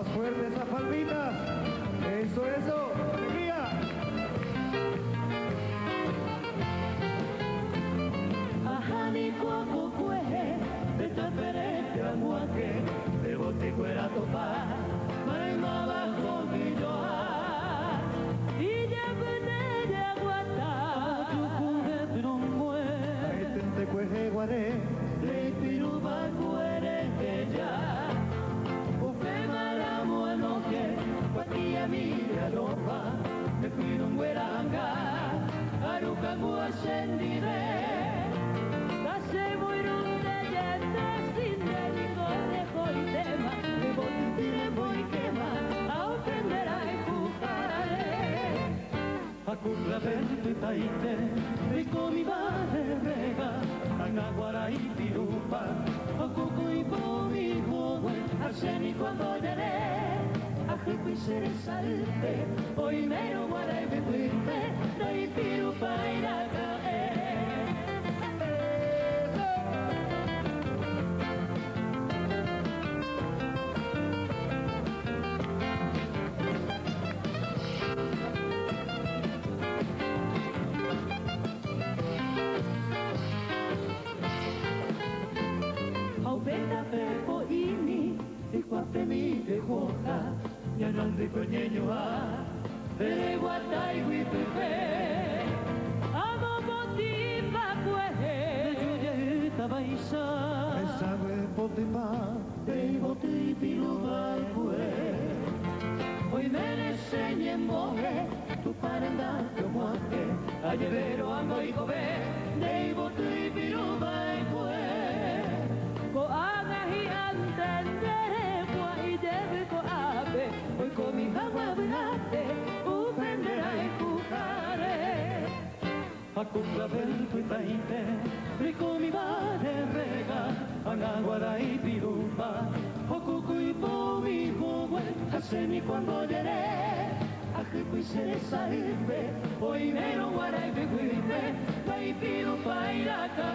Más fuerte esa palmita. Eso, alegría. Ajani cuaco cueje, de taperete a muaque, de bote cuera topa, maima bajo guilloa. Y ya vene de aguata, chucunge pirumue, Aitente cueje guaré, de piruba cuere que ya. Ufe maramo enoje, patia mira lopa, de pirumgueranga, aruca guascendire. Hace muy runde yente sin deligo de joitema, de botitile voy quema, a ofender a empujare. A curra vento y taite, rico mi madre rega, anaguara y pirupa, a cucu y pomi jugue, a seni cuando llegué, a jucu y ser salte, hoy mero guara y bebuite, y pirupa y a caer. Aupeta pepo ini, di quape mi de cuoca, ya non di cognegno a, e guatai qui pepe. Amo botipa cueje, de tabaisa, esa potipa, de botipi lugar cue. Hoy me le enseñe moje, tu paranda tu muaque, a llevero ando y cobe, de botipi lugar cue. Ko agahi antendere kwa idebe ko abe hoy ko mi hawa bunate uprenderai kukare Hakukla vento itaite rico mi vade rega anaguara y pirupa hokuku y pomi huwe haseni cuando llere ajuku y sere sabe hoy mero guara y beguipe vai pirupa iraka